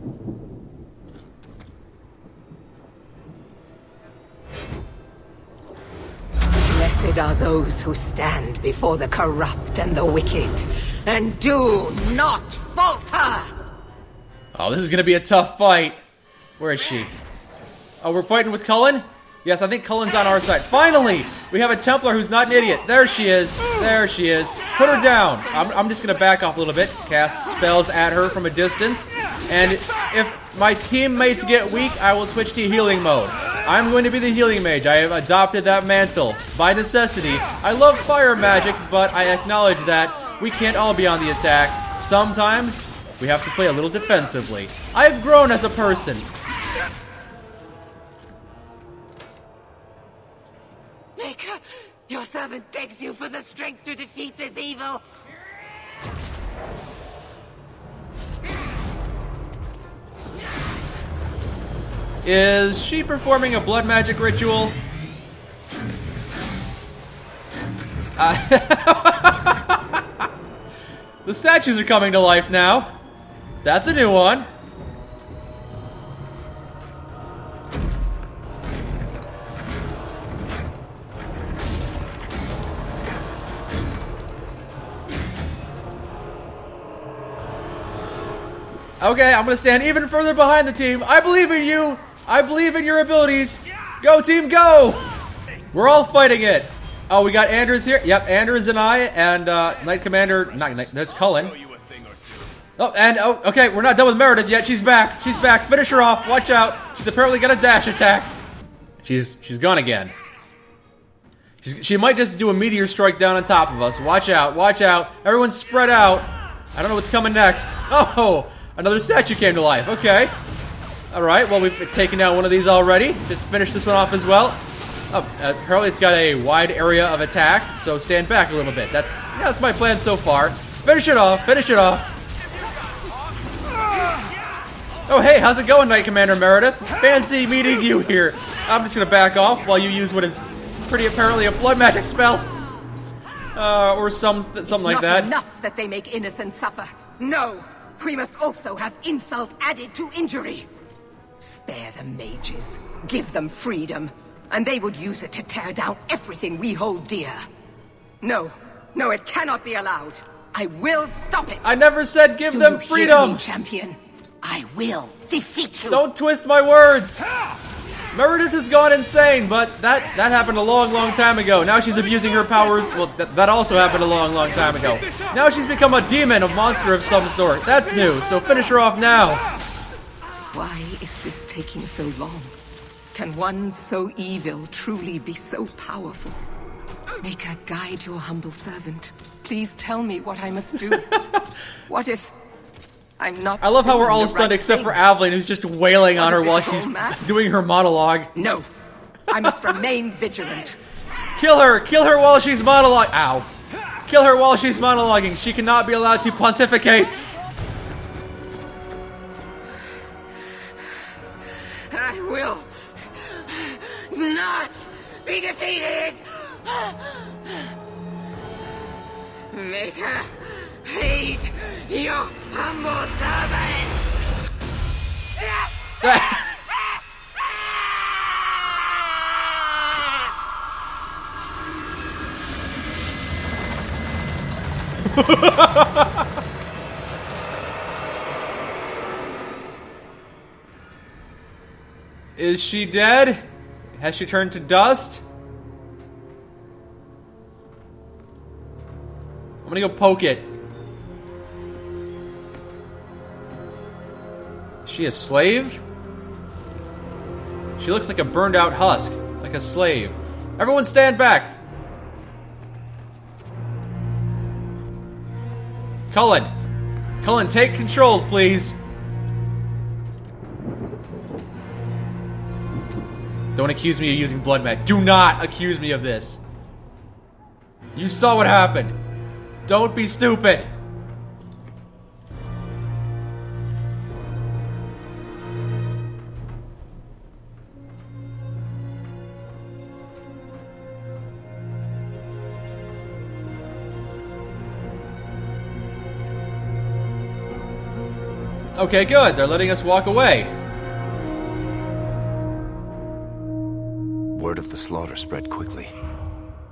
Blessed are those who stand before the corrupt and the wicked, and do not falter! Oh, this is gonna be a tough fight. Where is she? Oh, we're fighting with Cullen? Yes, I think Cullen's on our side. Finally! We have a Templar who's not an idiot. There she is. There she is. Put her down. I'm just going to back off a little bit. Cast spells at her from a distance. And if my teammates get weak, I will switch to healing mode. I'm going to be the healing mage. I have adopted that mantle. By necessity. I love fire magic, but I acknowledge that we can't all be on the attack. Sometimes, we have to play a little defensively. I've grown as a person. Maker, your servant begs you for the strength to defeat this evil. Is she performing a blood magic ritual? The statues are coming to life now. That's a new one. Okay, I'm gonna stand even further behind the team. I believe in you. I believe in your abilities. Go, team, go! We're all fighting it. Oh, we got Anders here. Yep, Anders and I, and Knight Commander. There's Cullen. Oh, and okay, we're not done with Meredith yet. She's back. She's back. Finish her off. Watch out. She's apparently got a dash attack. She's gone again. She might just do a meteor strike down on top of us. Watch out. Watch out. Everyone spread out. I don't know what's coming next. Oh, another statue came to life. Okay. All right. Well, we've taken down one of these already. Just finish this one off as well. Oh, apparently it's got a wide area of attack, so stand back a little bit. That's my plan so far. Finish it off. Finish it off. Oh, hey, how's it going, Knight Commander Meredith? Fancy meeting you here. I'm just gonna back off while you use what is pretty apparently a blood magic spell, or something like that. It's not enough that they make innocents suffer. No, we must also have insult added to injury. Spare the mages, give them freedom, and they would use it to tear down everything we hold dear. No, it cannot be allowed. I will stop it. I never said give them freedom. Hear me, champion? I will defeat you. Don't twist my words. Meredith has gone insane, but that happened a long time ago. Now she's abusing her powers. Well, that also happened a long time ago. Now she's become a demon, a monster of some sort. That's new, so finish her off now. Why is this taking so long? Can one so evil truly be so powerful? Maker, guide your humble servant. Please tell me what I must do. What if I'm not... I love how we're all stunned except for Aveline, who's just wailing on her while she's doing her monologue. No, I must remain vigilant. Kill her while she's monologuing. Ow. Kill her while she's monologuing. She cannot be allowed to pontificate. I will not be defeated. Maker, aid your humble servant. Is she dead? Has she turned to dust? I'm gonna go poke it. Is she a slave? She looks like a burned out husk, like a slave. Everyone stand back. Cullen, take control, please. Don't accuse me of using blood magic. Do not accuse me of this. You saw what happened. Don't be stupid. Okay, good. They're letting us walk away. Word of the slaughter spread quickly.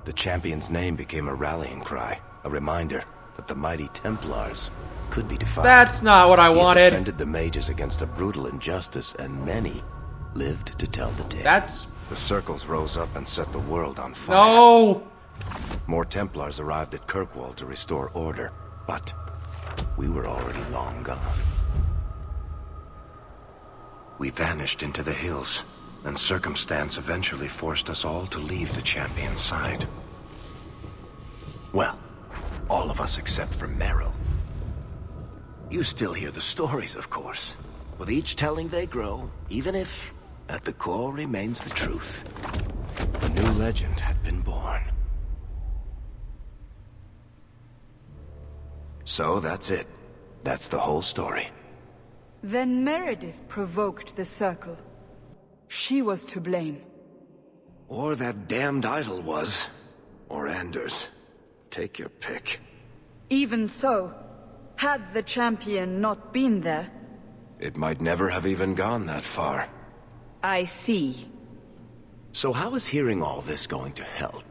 The champion's name became a rallying cry, a reminder that the mighty Templars could be defied. That's not what I wanted. He defended the mages against a brutal injustice, and many lived to tell the tale. The circles rose up and set the world on fire. No! More Templars arrived at Kirkwall to restore order, but we were already long gone. We vanished into the hills, and circumstance eventually forced us all to leave the champion's side. Well, all of us except for Meryl. You still hear the stories, of course. With each telling they grow, even if, at the core, remains the truth. A new legend had been born. So that's it. That's the whole story. Then Meredith provoked the Circle. She was to blame. Or that damned idol was. Or Anders. Take your pick. Even so, had the champion not been there... It might never have even gone that far. I see. So how is hearing all this going to help?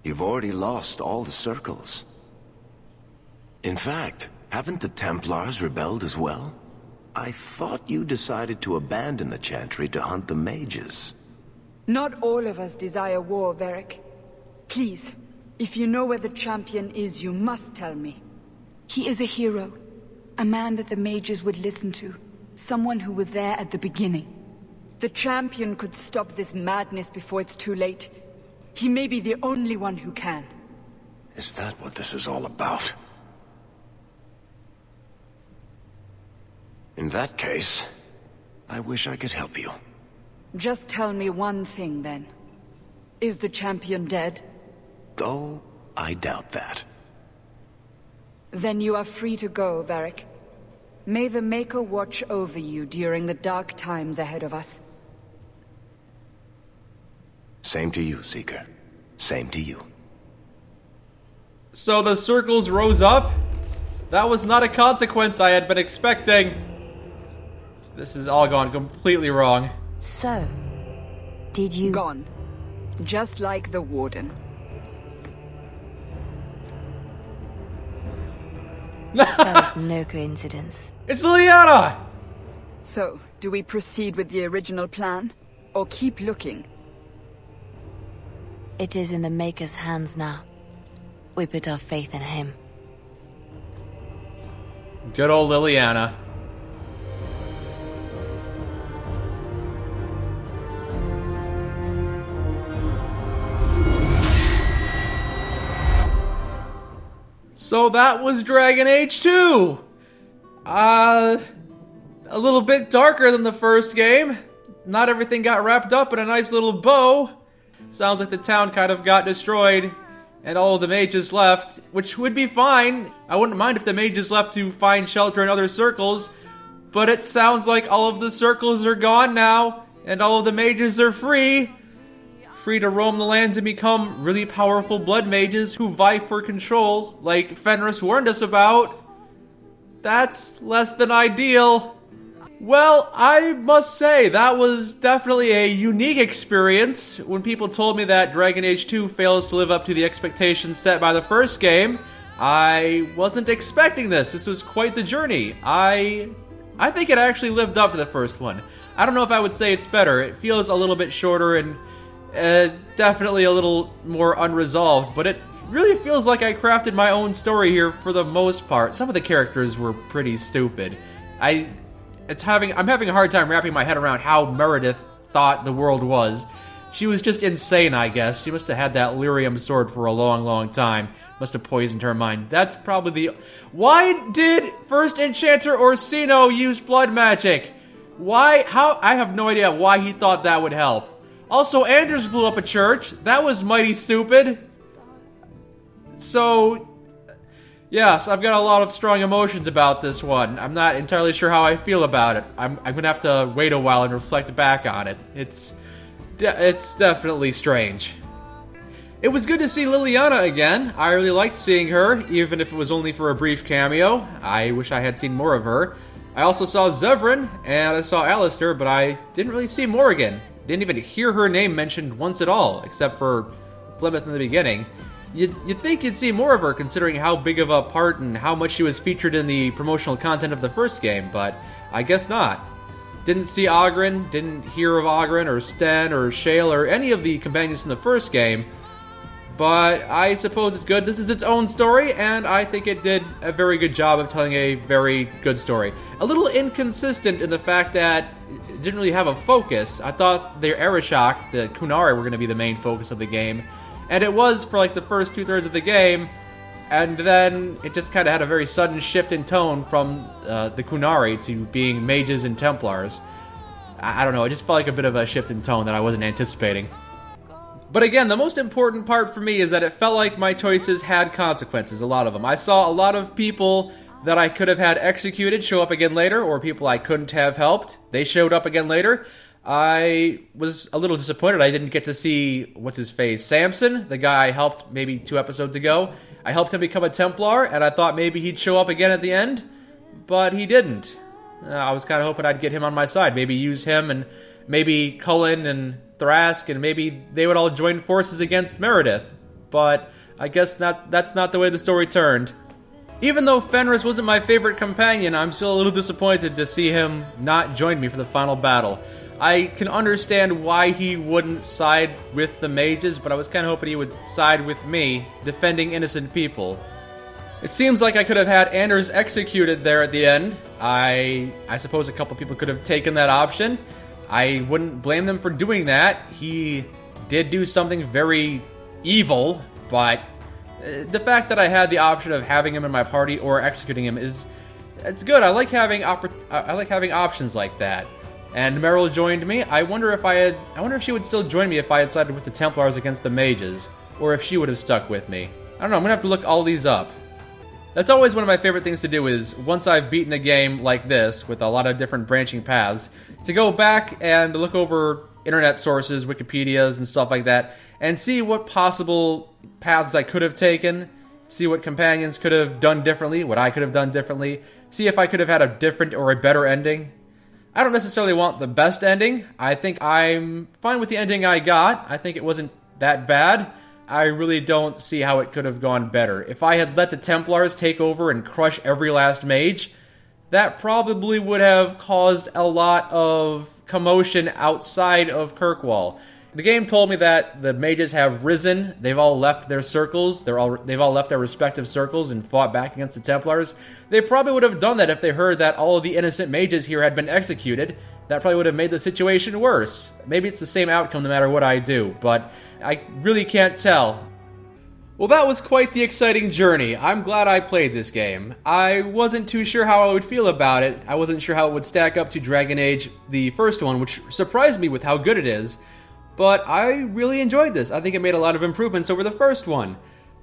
You've already lost all the circles. In fact, haven't the Templars rebelled as well? I thought you decided to abandon the Chantry to hunt the mages. Not all of us desire war, Varric. Please, if you know where the champion is, you must tell me. He is a hero. A man that the mages would listen to. Someone who was there at the beginning. The champion could stop this madness before it's too late. He may be the only one who can. Is that what this is all about? In that case, I wish I could help you. Just tell me one thing, then. Is the champion dead? Oh, I doubt that. Then you are free to go, Varric. May the Maker watch over you during the dark times ahead of us. Same to you, Seeker. Same to you. So the circles rose up? That was not a consequence I had been expecting. This has all gone completely wrong. So, did you... Gone. Just like the Warden. That was no coincidence. It's Liliana! So, do we proceed with the original plan? Or keep looking? It is in the Maker's hands now. We put our faith in him. Good old Liliana. So that was Dragon Age 2! A little bit darker than the first game. Not everything got wrapped up in a nice little bow. Sounds like the town kind of got destroyed, and all of the mages left, which would be fine. I wouldn't mind if the mages left to find shelter in other circles, but it sounds like all of the circles are gone now, and all of the mages are free. Free to roam the lands and become really powerful blood mages who vie for control, like Fenris warned us about. That's less than ideal. Well, I must say, that was definitely a unique experience. When people told me that Dragon Age 2 fails to live up to the expectations set by the first game, I wasn't expecting this. This was quite the journey. I think it actually lived up to the first one. I don't know if I would say it's better. It feels a little bit shorter and definitely a little more unresolved, but it really feels like I crafted my own story here for the most part. Some of the characters were pretty stupid. I'm having a hard time wrapping my head around how Meredith thought the world was. She was just insane, I guess. She must have had that lyrium sword for a long, long time. Must have poisoned her mind. That's probably the... Why did First Enchanter Orsino use blood magic? Why? How? I have no idea why he thought that would help. Also, Anders blew up a church. That was mighty stupid. So... yes, I've got a lot of strong emotions about this one. I'm not entirely sure how I feel about it. I'm gonna have to wait a while and reflect back on it. It's definitely strange. It was good to see Liliana again. I really liked seeing her, even if it was only for a brief cameo. I wish I had seen more of her. I also saw Zevran, and I saw Alistair, but I didn't really see Morrigan. Didn't even hear her name mentioned once at all, except for Plymouth in the beginning. You'd think you'd see more of her, considering how big of a part and how much she was featured in the promotional content of the first game, but I guess not. Didn't see Oghren, didn't hear of Oghren, or Sten, or Shale, or any of the companions in the first game, but I suppose it's good. This is its own story, and I think it did a very good job of telling a very good story. A little inconsistent in the fact that it didn't really have a focus. I thought the Arishok, the Kunari, were going to be the main focus of the game, and it was for like the first 2/3 of the game, and then it just kind of had a very sudden shift in tone from the Kunari to being mages and Templars. I don't know, it just felt like a bit of a shift in tone that I wasn't anticipating. But again, the most important part for me is that it felt like my choices had consequences, a lot of them. I saw a lot of people that I could have had executed show up again later, or people I couldn't have helped. They showed up again later. I was a little disappointed I didn't get to see, what's-his-face, Samson, the guy I helped maybe 2 episodes ago. I helped him become a Templar, and I thought maybe he'd show up again at the end, but he didn't. I was kind of hoping I'd get him on my side, maybe use him, and maybe Cullen and Thrask, and maybe they would all join forces against Meredith. But I guess that's not the way the story turned. Even though Fenris wasn't my favorite companion, I'm still a little disappointed to see him not join me for the final battle. I can understand why he wouldn't side with the mages, but I was kind of hoping he would side with me, defending innocent people. It seems like I could have had Anders executed there at the end. I suppose a couple people could have taken that option. I wouldn't blame them for doing that. He did do something very evil, but the fact that I had the option of having him in my party or executing him it's good. I like having options like that. And Meryl joined me. I wonder if she would still join me if I had sided with the Templars against the mages, or if she would have stuck with me. I don't know. I'm gonna have to look all these up. That's always one of my favorite things to do, is once I've beaten a game like this with a lot of different branching paths, to go back and look over internet sources, Wikipedias, and stuff like that, and see what possible paths I could have taken, see what companions could have done differently, what I could have done differently, see if I could have had a different or a better ending. I don't necessarily want the best ending. I think I'm fine with the ending I got. I think it wasn't that bad. I really don't see how it could have gone better. If I had let the Templars take over and crush every last mage, that probably would have caused a lot of commotion outside of Kirkwall. The game told me that the mages have risen. They've all left their circles. They've all left their respective circles and fought back against the Templars. They probably would have done that if they heard that all of the innocent mages here had been executed. That probably would have made the situation worse. Maybe it's the same outcome no matter what I do, but I really can't tell. Well, that was quite the exciting journey. I'm glad I played this game. I wasn't too sure how I would feel about it. I wasn't sure how it would stack up to Dragon Age, the first one, which surprised me with how good it is. But I really enjoyed this. I think it made a lot of improvements over the first one.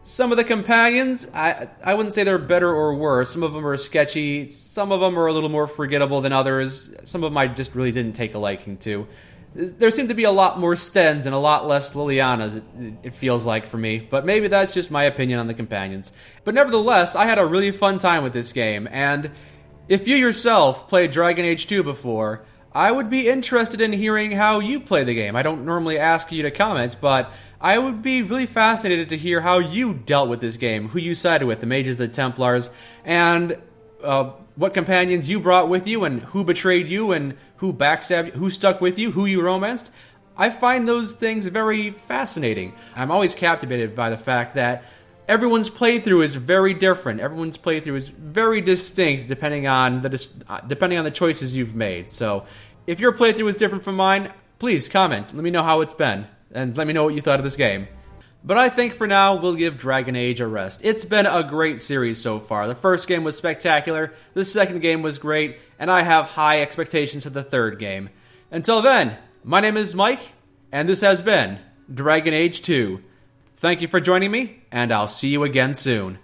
Some of the companions, I wouldn't say they're better or worse. Some of them are sketchy. Some of them are a little more forgettable than others. Some of them I just really didn't take a liking to. There seemed to be a lot more Stens and a lot less Lilianas, it feels like for me. But maybe that's just my opinion on the companions. But nevertheless, I had a really fun time with this game. And if you yourself played Dragon Age 2 before, I would be interested in hearing how you play the game. I don't normally ask you to comment, but I would be really fascinated to hear how you dealt with this game, who you sided with, the mages, the Templars, and what companions you brought with you, and who betrayed you, and who backstabbed you, who stuck with you, who you romanced. I find those things very fascinating. I'm always captivated by the fact that everyone's playthrough is very different. Everyone's playthrough is very distinct depending on the choices you've made. So, if your playthrough is different from mine, please comment. Let me know how it's been, and let me know what you thought of this game. But I think for now, we'll give Dragon Age a rest. It's been a great series so far. The first game was spectacular, the second game was great, and I have high expectations for the third game. Until then, my name is Mike, and this has been Dragon Age 2. Thank you for joining me, and I'll see you again soon.